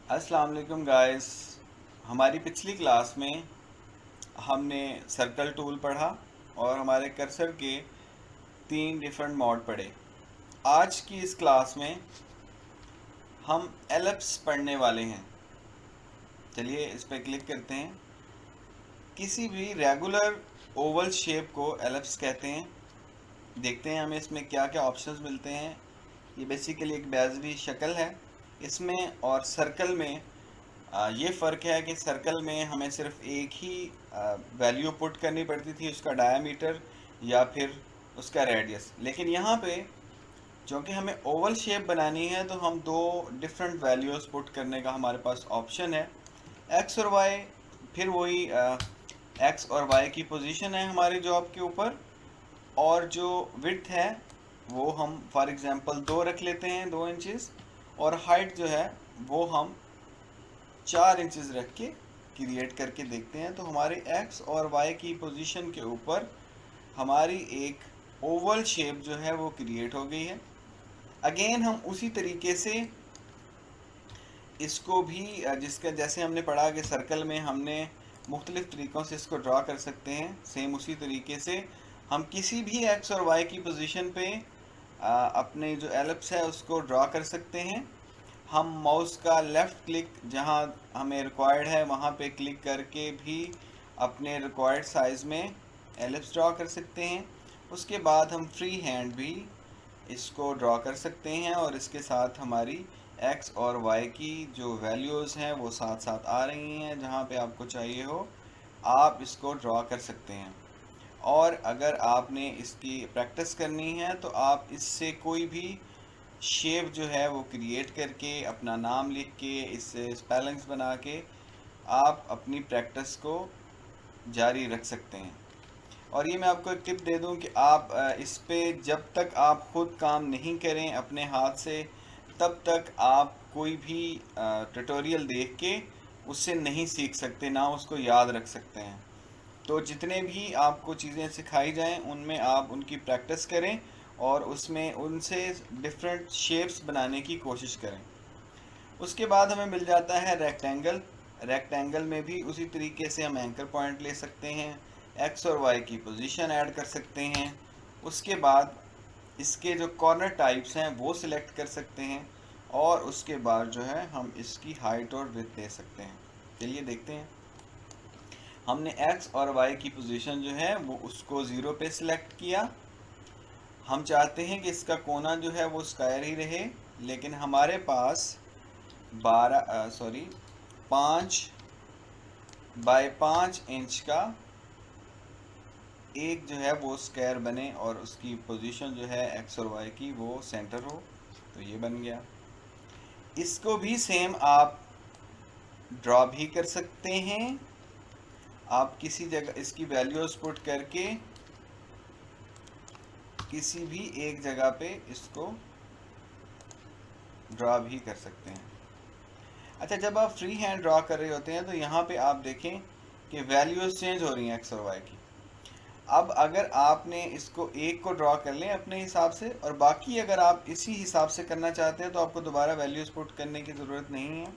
अस्सलाम वालेकुम गाइस। हमारी पिछली क्लास में हमने सर्कल टूल पढ़ा और हमारे कर्सर के 3 डिफरेंट मोड पढ़े। आज की इस क्लास में हम एलिप्स पढ़ने वाले हैं। चलिए इस पर क्लिक करते हैं। किसी भी रेगुलर ओवल शेप को एलिप्स कहते हैं। देखते हैं हमें इसमें क्या क्या ऑप्शंस मिलते हैं। ये बेसिकली एक बेज़वी शक्ल है इसमें, और सर्कल में ये फ़र्क है कि सर्कल में हमें सिर्फ एक ही वैल्यू पुट करनी पड़ती थी, उसका डायामीटर या फिर उसका रेडियस। लेकिन यहाँ पे क्योंकि हमें ओवल शेप बनानी है तो हम दो डिफरेंट वैल्यूज़ पुट करने का हमारे पास ऑप्शन है, एक्स और वाई। फिर वही एक्स और वाई की पोजीशन है हमारे जॉब के ऊपर, और जो विड्थ है वो हम फॉर एग्जांपल 2 रख लेते हैं, 2 इंचज़। और हाइट जो है वो हम 4 इंचज़ रख के क्रिएट करके देखते हैं। तो हमारे एक्स और वाई की पोजीशन के ऊपर हमारी एक ओवल शेप जो है वो क्रिएट हो गई है। अगेन हम उसी तरीके से इसको भी जिसका जैसे हमने पढ़ा कि सर्कल में हमने मुख्तलिफ़ तरीक़ों से इसको ड्रा कर सकते हैं, सेम उसी तरीके से हम किसी भी एक्स और वाई की पोजीशन पे अपने जो एलिप्स है उसको ड्रा कर सकते हैं। हम माउस का लेफ़्ट क्लिक जहां हमें रिक्वायर्ड है वहां पे क्लिक करके भी अपने रिक्वायर्ड साइज़ में एलिप्स ड्रा कर सकते हैं। उसके बाद हम फ्री हैंड भी इसको ड्रा कर सकते हैं, और इसके साथ हमारी एक्स और वाई की जो वैल्यूज़ हैं वो साथ साथ आ रही हैं। जहाँ पे आपको चाहिए हो आप इसको ड्रा कर सकते हैं। और अगर आपने इसकी प्रैक्टिस करनी है तो आप इससे कोई भी शेप जो है वो क्रिएट करके अपना नाम लिख के इससे स्पेलिंग्स बना के आप अपनी प्रैक्टिस को जारी रख सकते हैं। और ये मैं आपको एक टिप दे दूं कि आप इस पे जब तक आप खुद काम नहीं करें अपने हाथ से, तब तक आप कोई भी ट्यूटोरियल देख के उससे नहीं सीख सकते, ना उसको याद रख सकते हैं। तो जितने भी आपको चीज़ें सिखाई जाएं उनमें आप उनकी प्रैक्टिस करें और उसमें उनसे डिफरेंट शेप्स बनाने की कोशिश करें। उसके बाद हमें मिल जाता है रेक्टेंगल। रेक्टेंगल में भी उसी तरीके से हम एंकर पॉइंट ले सकते हैं, एक्स और वाई की पोजीशन ऐड कर सकते हैं। उसके बाद इसके जो कॉर्नर टाइप्स हैं वो सिलेक्ट कर सकते हैं, और उसके बाद जो है हम इसकी हाइट और विड्थ दे सकते हैं। चलिए देखते हैं। हमने एक्स और वाई की पोजीशन जो है वो उसको 0 पे सिलेक्ट किया। हम चाहते हैं कि इसका कोना जो है वो स्क्वायर ही रहे, लेकिन हमारे पास 5 बाय 5 इंच का एक जो है वो स्क्वायर बने और उसकी पोजीशन जो है एक्स और वाई की वो सेंटर हो। तो ये बन गया। इसको भी सेम आप ड्रॉ भी कर सकते हैं। आप किसी जगह इसकी वैल्यूज पुट करके किसी भी एक जगह पे इसको ड्रॉ भी कर सकते हैं। अच्छा, जब आप फ्री हैंड ड्रॉ कर रहे होते हैं तो यहाँ पे आप देखें कि वैल्यूज चेंज हो रही हैं एक्स और वाई की। अब अगर आपने इसको एक को ड्रॉ कर लें अपने हिसाब से, और बाकी अगर आप इसी हिसाब से करना चाहते हैं तो आपको दोबारा वैल्यूज पुट करने की ज़रूरत नहीं है।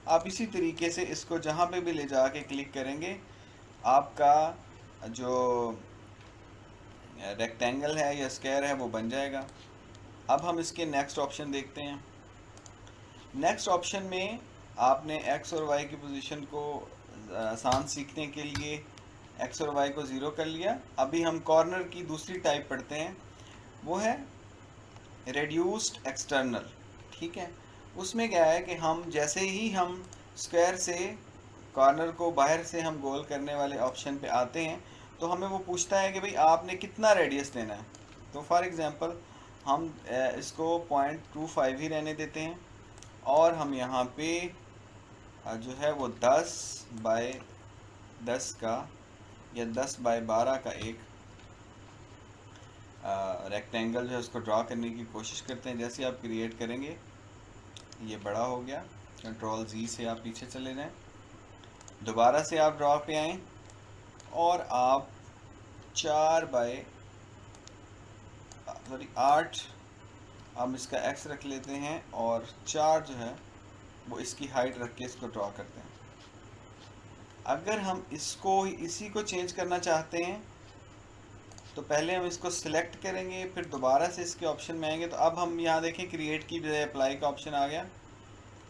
आप इसी तरीके से इसको जहाँ पे भी ले जाके क्लिक करेंगे आपका जो रेक्टेंगल है या स्क्वायर है वो बन जाएगा। अब हम इसके नेक्स्ट ऑप्शन देखते हैं। नेक्स्ट ऑप्शन में आपने एक्स और वाई की पोजीशन को आसान सीखने के लिए एक्स और वाई को 0 कर लिया। अभी हम कॉर्नर की दूसरी टाइप पढ़ते हैं, वो है रेड्यूस्ड एक्सटर्नल। ठीक है, उसमें क्या है कि हम जैसे ही हम स्क्वायर से कॉर्नर को बाहर से हम गोल करने वाले ऑप्शन पे आते हैं तो हमें वो पूछता है कि भाई आपने कितना रेडियस देना है। तो फॉर एग्जांपल हम इसको 0.25 ही रहने देते हैं, और हम यहाँ पे जो है वो 10 बाय 10 का या 10 बाय 12 का एक रेक्टेंगल जो है उसको ड्रा करने की कोशिश करते हैं। जैसे आप क्रिएट करेंगे ये बड़ा हो गया, कंट्रोल Z से आप पीछे चले जाएं, दोबारा से आप ड्रा पे आएँ और आप 8 हम इसका x रख लेते हैं, और 4 जो है वो इसकी हाइट रख के इसको ड्रॉ करते हैं। अगर हम इसको इसी को चेंज करना चाहते हैं तो पहले हम इसको सिलेक्ट करेंगे, फिर दोबारा से इसके ऑप्शन में आएंगे। तो अब हम यहाँ देखें क्रिएट की बजाय अप्लाई का ऑप्शन आ गया।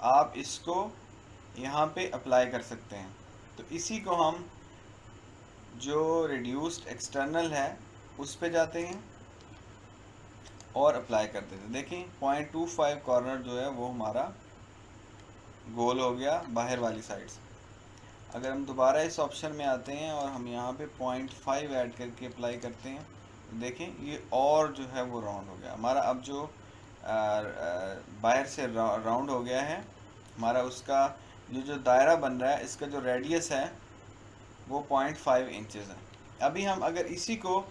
आप इसको यहाँ पे अप्लाई कर सकते हैं। तो इसी को हम जो रिड्यूस्ड एक्सटर्नल है उस पे जाते हैं और अप्लाई कर देते हैं। देखें 0.25 कॉर्नर जो है वो हमारा गोल हो गया बाहर वाली साइड से। अगर हम दोबारा इस ऑप्शन में आते हैं और हम यहाँ पे 0.5 ऐड करके अप्लाई करते हैं तो देखें ये और जो है वो राउंड हो गया हमारा। अब जो बाहर से राउंड हो गया है हमारा, उसका जो दायरा बन रहा है इसका जो रेडियस है वो 0.5 इंचेस है। अभी हम अगर इसी को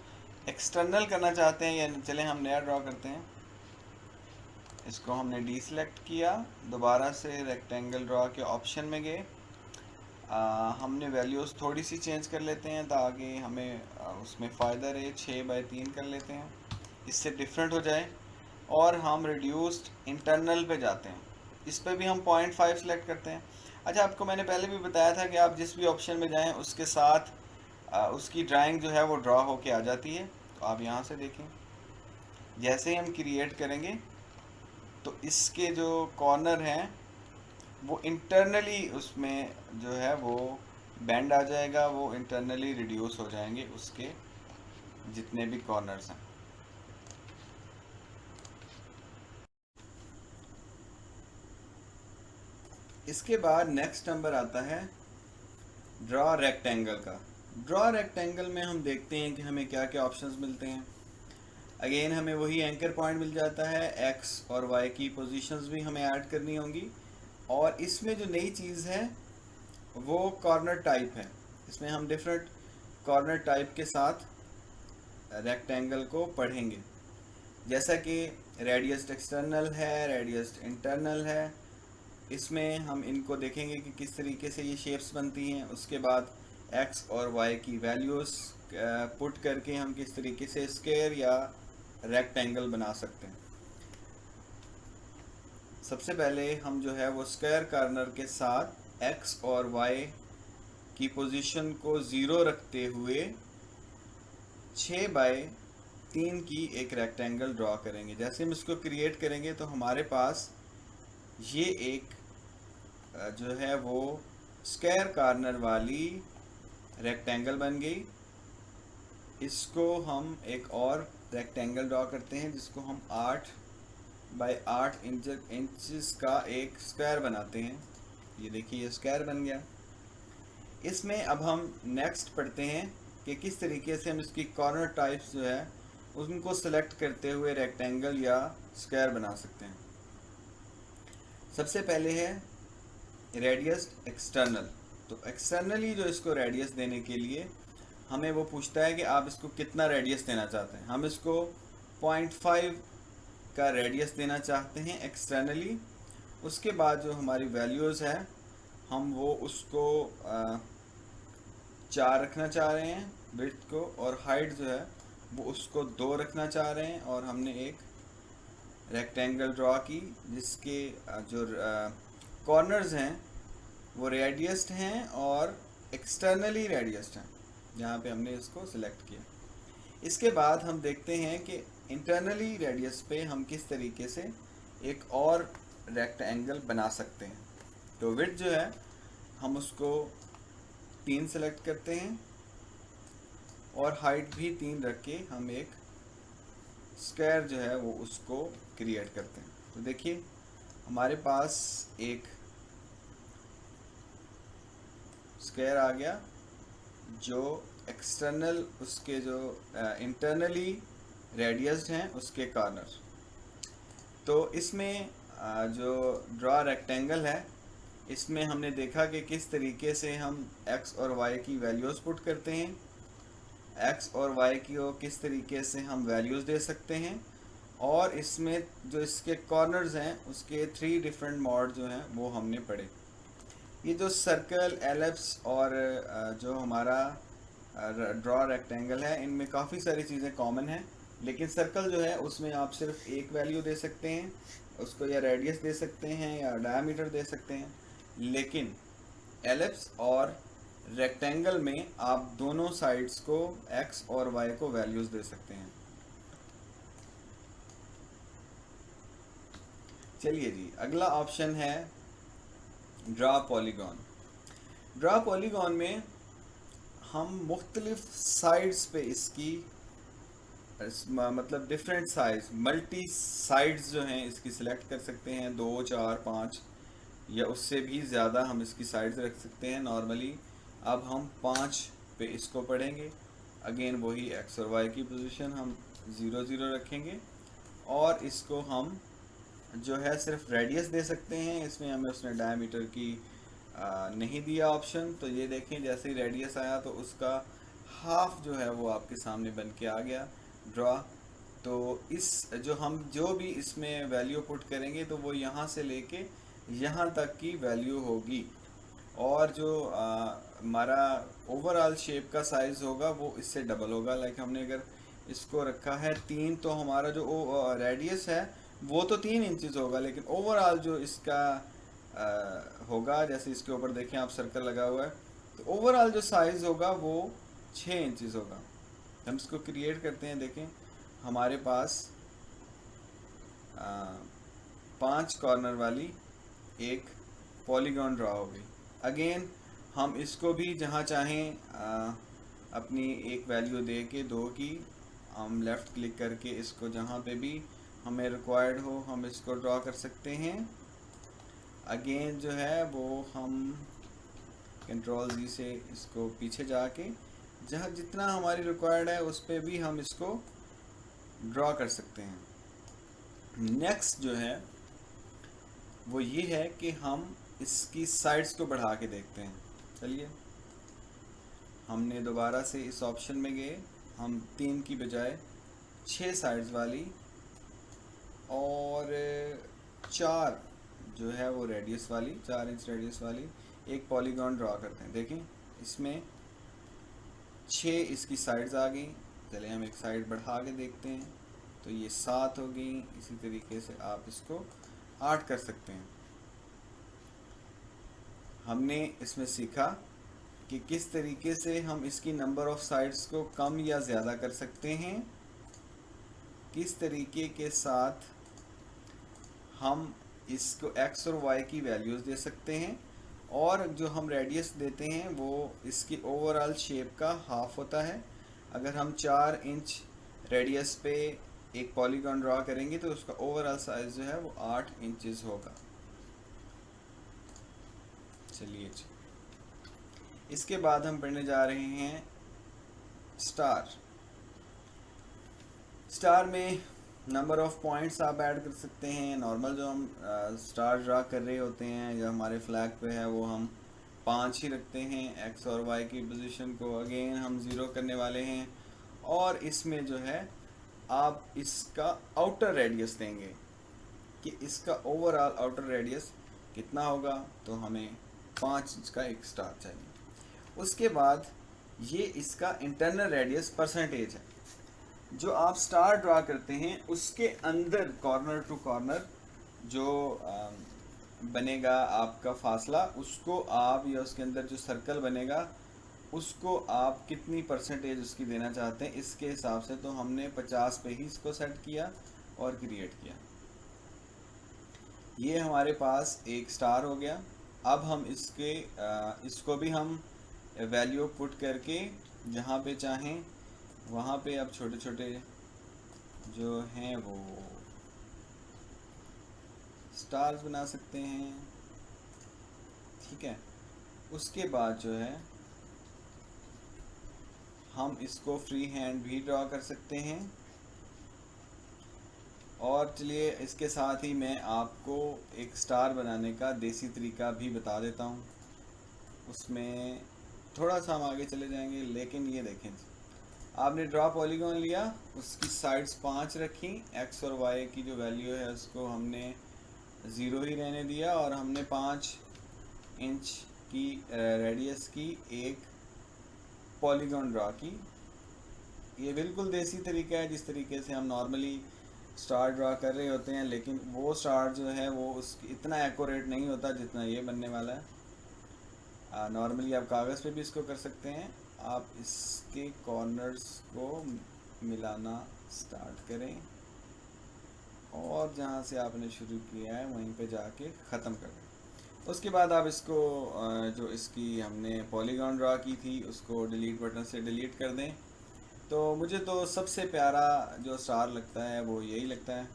एक्सटर्नल करना चाहते हैं, या चलें हम नया ड्रॉ करते हैं। इसको हमने डी सेलेक्ट किया, दोबारा से रेक्टेंगल ड्रॉ के ऑप्शन में गए। हमने वैल्यूज़ थोड़ी सी चेंज कर लेते हैं ताकि हमें उसमें फ़ायदा रहे। 6/3 कर लेते हैं, इससे डिफरेंट हो जाए। और हम रिड्यूस्ड इंटरनल पे जाते हैं, इस पे भी हम 0.5 सेलेक्ट करते हैं। अच्छा, आपको मैंने पहले भी बताया था कि आप जिस भी ऑप्शन में जाएं उसके साथ उसकी ड्राइंग जो है वो ड्रॉ होके आ जाती है। तो आप यहाँ से देखें, जैसे ही हम क्रिएट करेंगे तो इसके जो कॉर्नर हैं वो इंटरनली उसमें जो है वो बेंड आ जाएगा, वो इंटरनली रिड्यूस हो जाएंगे उसके जितने भी कॉर्नर्स हैं। इसके बाद नेक्स्ट नंबर आता है ड्रॉ रेक्टेंगल का। ड्रॉ रेक्टेंगल में हम देखते हैं कि हमें क्या क्या ऑप्शंस मिलते हैं। अगेन हमें वही एंकर पॉइंट मिल जाता है, एक्स और वाई की पोजीशंस भी हमें ऐड करनी होंगी। और इसमें जो नई चीज़ है वो कॉर्नर टाइप है। इसमें हम डिफरेंट कॉर्नर टाइप के साथ रेक्टेंगल को पढ़ेंगे, जैसा कि रेडियस्ड एक्सटर्नल है, रेडियस्ड इंटरनल है। इसमें हम इनको देखेंगे कि किस तरीके से ये शेप्स बनती हैं। उसके बाद एक्स और वाई की वैल्यूज़ पुट करके हम किस तरीके से स्क्वायर या रेक्टेंगल बना सकते हैं। सबसे पहले हम जो है वो स्क्वायर कॉर्नर के साथ एक्स और वाई की पोजीशन को 0 रखते हुए 6/3 की एक रेक्टेंगल ड्रॉ करेंगे। जैसे हम इसको क्रिएट करेंगे तो हमारे पास ये एक जो है वो स्क्वायर कॉर्नर वाली रेक्टेंगल बन गई। इसको हम एक और रेक्टेंगल ड्रॉ करते हैं जिसको हम 8/8 इंचेस का एक स्क्वायर बनाते हैं। ये देखिए ये स्क्वायर बन गया। इसमें अब हम नेक्स्ट पढ़ते हैं कि किस तरीके से हम इसकी कॉर्नर टाइप्स जो है उनको सेलेक्ट करते हुए रेक्टेंगल या स्क्वायर बना सकते हैं। सबसे पहले है रेडियस एक्सटर्नल। तो एक्सटर्नली जो इसको रेडियस देने के लिए हमें वो पूछता है कि आप इसको कितना रेडियस देना चाहते हैं। हम इसको 0.5 का रेडियस देना चाहते हैं एक्सटर्नली। उसके बाद जो हमारी वैल्यूज़ है हम वो उसको 4 रखना चाह रहे हैं विड्थ को, और हाइट जो है वो उसको 2 रखना चाह रहे हैं। और हमने एक रेक्टेंगल ड्रॉ की जिसके जो कॉर्नर्स हैं वो रेडियस्ड हैं और एक्सटर्नली रेडियस्ड हैं, जहाँ पे हमने इसको सिलेक्ट किया। इसके बाद हम देखते हैं कि इंटरनली रेडियस पे हम किस तरीके से एक और रेक्टेंगल बना सकते हैं। तो विड्थ जो है हम उसको 3 सेलेक्ट करते हैं और हाइट भी 3 रख के हम एक स्क्वायर जो है वो उसको क्रिएट करते हैं। तो देखिए हमारे पास एक स्क्वायर आ गया जो एक्सटर्नल उसके जो इंटरनली रेडियस्ड हैं उसके कॉर्नर। तो इसमें जो ड्रॉ रेक्टेंगल है इसमें हमने देखा कि किस तरीके से हम एक्स और वाई की वैल्यूज़ पुट करते हैं, एक्स और वाई की को किस तरीके से हम वैल्यूज़ दे सकते हैं, और इसमें जो इसके कॉर्नर्स हैं उसके 3 डिफरेंट मॉड जो हैं वो हमने पढ़े। ये जो सर्कल, एलिप्स और जो हमारा ड्रॉ रेक्टेंगल है इनमें काफ़ी सारी चीज़ें कॉमन हैं। लेकिन सर्कल जो है उसमें आप सिर्फ एक वैल्यू दे सकते हैं उसको, या रेडियस दे सकते हैं या डायमीटर दे सकते हैं। लेकिन एलिप्स और रेक्टेंगल में आप दोनों साइड्स को एक्स और वाई को वैल्यूज दे सकते हैं। चलिए जी, अगला ऑप्शन है ड्रा पॉलीगॉन। ड्रा पॉलीगॉन में हम मुख्तलिफ साइड्स पे इसकी मतलब डिफरेंट साइज मल्टी साइड्स जो हैं इसकी सिलेक्ट कर सकते हैं, 2 4 5 या उससे भी ज़्यादा हम इसकी साइड्स रख सकते हैं नॉर्मली। अब हम 5 पे इसको पढ़ेंगे। अगेन वही एक्स और वाई की पोजीशन हम 0 0 रखेंगे और इसको हम जो है सिर्फ रेडियस दे सकते हैं। इसमें हमें उसने डायमीटर की नहीं दिया ऑप्शन। तो ये देखें जैसे ही रेडियस आया तो उसका हाफ जो है वो आपके सामने बन के आ गया ड्रा। तो इस जो भी इसमें वैल्यू पुट करेंगे तो वो यहाँ से लेके यहाँ तक की वैल्यू होगी, और जो हमारा ओवरऑल शेप का साइज़ होगा वो इससे डबल होगा। लाइक हमने अगर इसको रखा है 3 तो हमारा जो रेडियस है वो तो 3 इंचज़ होगा, लेकिन ओवरऑल जो इसका होगा, जैसे इसके ऊपर देखें आप सर्कल लगा हुआ है, तो ओवरऑल जो साइज़ होगा वो 6 इंचज़ होगा। हम इसको क्रिएट करते हैं। देखें हमारे पास 5 कॉर्नर वाली एक पॉलीगॉन ड्रा हो गई। अगेन हम इसको भी जहाँ चाहें अपनी एक वैल्यू दे के 2 की हम लेफ़्ट क्लिक करके इसको जहाँ पे भी हमें रिक्वायर्ड हो हम इसको ड्रा कर सकते हैं। अगेन जो है वो हम कंट्रोल जी से इसको पीछे जाके जहाँ जितना हमारी रिक्वायर्ड है उस पर भी हम इसको ड्रा कर सकते हैं। नेक्स्ट जो है वो ये है कि हम इसकी साइड्स को बढ़ा के देखते हैं। चलिए हमने दोबारा से इस ऑप्शन में गए, हम 3 की बजाय 6 साइड्स वाली और 4 जो है वो रेडियस वाली 4 इंच रेडियस वाली एक पॉलीगॉन ड्रा करते हैं। देखें इसमें 6 इसकी साइड्स आ गई। चलिए हम एक साइड बढ़ा के देखते हैं तो ये 7 हो गई। इसी तरीके से आप इसको 8 कर सकते हैं। हमने इसमें सीखा कि किस तरीके से हम इसकी नंबर ऑफ साइड्स को कम या ज़्यादा कर सकते हैं, किस तरीके के साथ हम इसको एक्स और वाई की वैल्यूज़ दे सकते हैं, और जो हम रेडियस देते हैं वो इसकी ओवरऑल शेप का हाफ होता है। अगर हम 4 इंच रेडियस पे एक पॉलीगॉन ड्रा करेंगे तो उसका ओवरऑल साइज़ जो है वो 8 इंचज़ होगा। चलिए जी, इसके बाद हम पढ़ने जा रहे हैं स्टार। स्टार में नंबर ऑफ़ पॉइंट्स आप ऐड कर सकते हैं। नॉर्मल जो हम स्टार ड्रा कर रहे होते हैं या हमारे फ्लैग पे है वो हम 5 ही रखते हैं एक्स और वाई की पोजीशन को। अगेन हम 0 करने वाले हैं और इसमें जो है आप इसका आउटर रेडियस देंगे कि इसका ओवरऑल आउटर रेडियस कितना होगा। तो हमें 5 इंच का एक स्टार चाहिए। उसके बाद ये इसका इंटरनल रेडियस परसेंटेज है। जो आप स्टार ड्रा करते हैं उसके अंदर कॉर्नर टू कॉर्नर जो बनेगा आपका फासला, उसको आप या उसके अंदर जो सर्कल बनेगा उसको आप कितनी परसेंटेज उसकी देना चाहते हैं इसके हिसाब से। तो हमने 50 पे ही इसको सेट किया और क्रिएट किया। ये हमारे पास एक स्टार हो गया। अब हम इसको भी हम वैल्यू पुट करके जहाँ पे चाहें वहाँ पे अब छोटे छोटे जो हैं वो स्टार्स बना सकते हैं। ठीक है, उसके बाद जो है हम इसको फ्री हैंड भी ड्रा कर सकते हैं। और चलिए इसके साथ ही मैं आपको एक स्टार बनाने का देसी तरीका भी बता देता हूँ। उसमें थोड़ा सा हम आगे चले जाएंगे, लेकिन ये देखें आपने ड्रा पॉलीगॉन लिया, उसकी साइड्स 5 रखी, एक्स और वाई की जो वैल्यू है उसको हमने 0 ही रहने दिया और हमने 5 इंच की रेडियस की एक पॉलीगॉन ड्रा की। ये बिल्कुल देसी तरीका है जिस तरीके से हम नॉर्मली स्टार ड्रा कर रहे होते हैं, लेकिन वो स्टार जो है वो उस इतना एक्यूरेट नहीं होता जितना ये बनने वाला है। नॉर्मली आप कागज़ पे भी इसको कर सकते हैं। आप इसके कॉर्नर्स को मिलाना स्टार्ट करें और जहाँ से आपने शुरू किया है वहीं पे जाके ख़त्म कर दें। उसके बाद आप इसको जो इसकी हमने पॉलीगॉन ड्रा की थी उसको डिलीट बटन से डिलीट कर दें। तो मुझे तो सबसे प्यारा जो स्टार लगता है वो यही लगता है,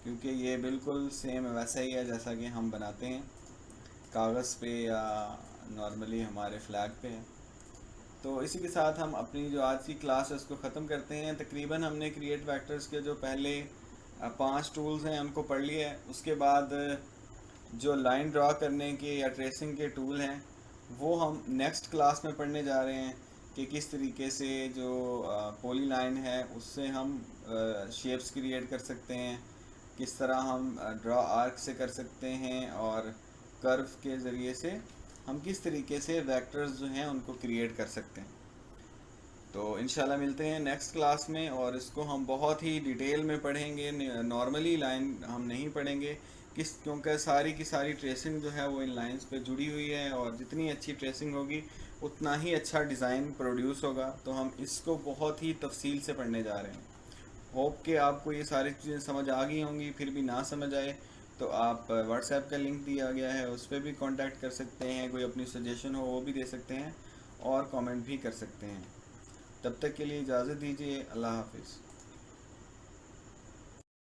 क्योंकि ये बिल्कुल सेम वैसा ही है जैसा कि हम बनाते हैं कागज़ पे या नॉर्मली हमारे फ्लैग पे है। तो इसी के साथ हम अपनी जो आज की क्लास है उसको ख़त्म करते हैं। तकरीबन हमने क्रिएट वेक्टर्स के जो पहले 5 टूल्स हैं उनको पढ़ लिया है। उसके बाद जो लाइन ड्रा करने के या ट्रेसिंग के टूल हैं वो हम नेक्स्ट क्लास में पढ़ने जा रहे हैं कि किस तरीके से जो पॉली लाइन है उससे हम शेप्स क्रिएट कर सकते हैं, किस तरह हम ड्रा आर्क से कर सकते हैं, और कर्व के ज़रिए से हम किस तरीके से वेक्टर्स जो हैं उनको क्रिएट कर सकते हैं। तो इंशाल्लाह मिलते हैं नेक्स्ट क्लास में, और इसको हम बहुत ही डिटेल में पढ़ेंगे। नॉर्मली लाइन हम नहीं पढ़ेंगे क्योंकि सारी की सारी ट्रेसिंग जो है वो इन लाइंस पे जुड़ी हुई है, और जितनी अच्छी ट्रेसिंग होगी उतना ही अच्छा डिज़ाइन प्रोड्यूस होगा। तो हम इसको बहुत ही तफसील से पढ़ने जा रहे हैं। होप कि आपको ये सारी चीज़ें समझ आ गई होंगी। फिर भी ना समझ आए तो आप व्हाट्सएप का लिंक दिया गया है उस पर भी कांटेक्ट कर सकते हैं। कोई अपनी सजेशन हो वो भी दे सकते हैं और कमेंट भी कर सकते हैं। तब तक के लिए इजाज़त दीजिए। अल्लाह हाफिज़।